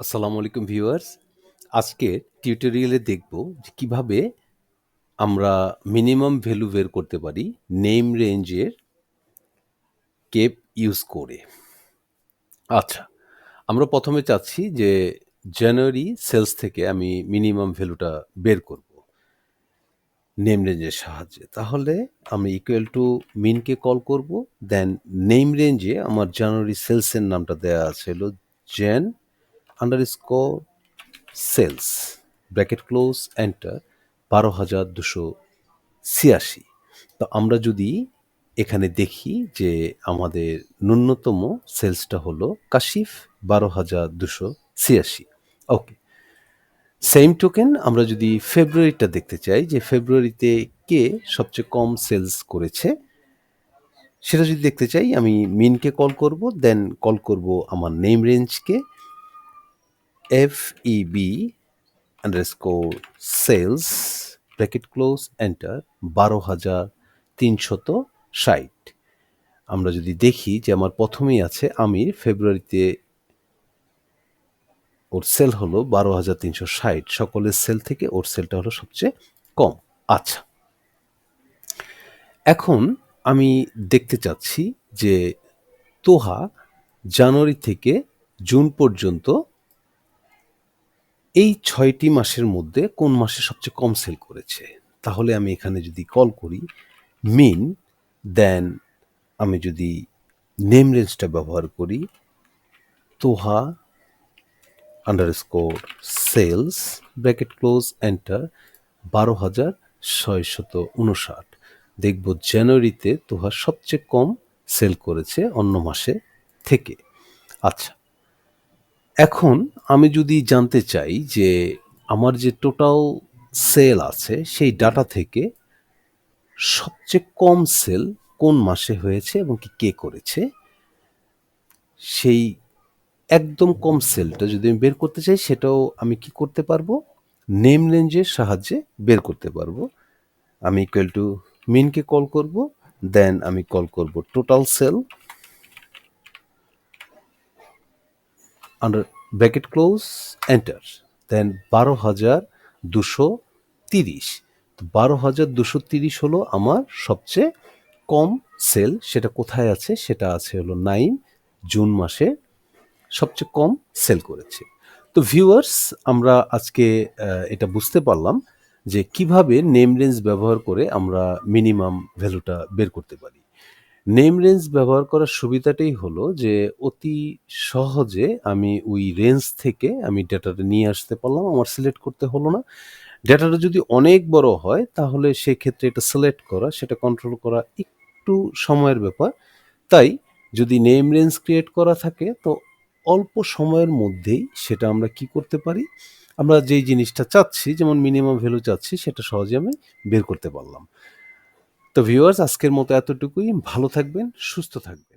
আসসালামু আলাইকুম ভিউয়ার্স। আজকে টিউটোরিয়ালে দেখব যে কিভাবে আমরা মিনিমাম ভ্যালু বের করতে পারি নেম রেঞ্জের কেপ ইউজ করে। আচ্ছা, আমরা ১ম এ চাচ্ছি যে জানুয়ারি সেলস থেকে আমি মিনিমাম ভ্যালুটা বের করব নেম রেঞ্জের সাহায্যে। তাহলে আমি ইকুয়াল টু মিনকে কল করব। দেন নেম রেঞ্জে আমার জানুয়ারি সেলসের নামটা দেয়া আছে হলো jan underscore sales bracket close enter ১২,২৮৬। তো আমরা যদি এখানে দেখি যে আমাদের ন্যূনতম সেলসটা হলো কাশিফ ১২,২৮৬। ওকে, সেম টোকেন আমরা যদি ফেব্রুয়ারিটা দেখতে চাই যে ফেব্রুয়ারিতে কে সবচেয়ে কম সেলস করেছে সেটা যদি দেখতে চাই আমি মিনকে কল করব, দেন কল করব আমার নেম রেঞ্জকে FEB underscore sales bracket close enter ১২,৩৬০। আমরা যদি দেখি যে আমার প্রথমেই আছে আমির, ফেব্রুয়ারিতে ওর সেল হলো ১২,৩৬০, সকলের সেল থেকে ওর সেলটা হলো সবচেয়ে কম। আচ্ছা, এখন আমি দেখতে চাচ্ছি যে তোহা জানুয়ারি থেকে জুন পর্যন্ত এই ৬টি মাসের মধ্যে কোন মাসে সবচেয়ে কম সেল করেছে। তাহলে আমি এখানে যদি কল করি মিন, দেন আমি যদি নেম রেঞ্জটা ব্যবহার করি তোহা underscore sales bracket close enter ১২,৬৫৯। দেখব জানুয়ারিতে তোহা সবচেয়ে কম সেল করেছে অন্য মাসে থেকে। আচ্ছা, এখন আমি যদি জানতে চাই যে আমার যে টোটাল সেল আছে সেই ডাটা থেকে সবচেয়ে কম সেল কোন মাসে হয়েছে এবং কি কে করেছে, সেই একদম কম সেলটা যদি আমি বের করতে চাই সেটাও আমি কি করতে পারবো, নেম রেঞ্জের সাহায্যে বের করতে পারবো। আমি ইকুয়াল টু মিনকে কল করব, দেন আমি কল করব total sale under bracket close enter, then ১২,২৩০। তো ১২,২৩০ হলো আমার সবচেয়ে কম সেল। সেটা কোথায় আছে? সেটা আছে হলো 9 জুন মাসে সবচেয়ে কম সেল করেছে। তো ভিউয়ার্স, আমরা আজকে এটা বুঝতে পারলাম যে কিভাবে নেম রেঞ্জ ব্যবহার করে আমরা মিনিমাম ভ্যালুটা বের করতে পারি। নেম রেঞ্জ ব্যবহার করার সুবিধাটাই হলো যে অতি সহজে আমি ওই রেঞ্জ থেকে আমি ডেটাটা নিয়ে আসতে পারলাম, আমার সিলেক্ট করতে হলো না। ডেটাটা যদি অনেক বড় হয় তাহলে সেক্ষেত্রে এটা সিলেক্ট করা, সেটা কন্ট্রোল করা একটু সময়ের ব্যাপার। তাই যদি নেম রেঞ্জ ক্রিয়েট করা থাকে তো অল্প সময়ের মধ্যেই সেটা আমরা কি করতে পারি, আমরা যেই জিনিসটা চাচ্ছি যেমন মিনিমাম ভ্যালু চাচ্ছি সেটা সহজে আমি বের করতে পারলাম। তো ভিউয়ার্স, আজকের মতো এতটুকুই। ভালো থাকবেন, সুস্থ থাকবেন।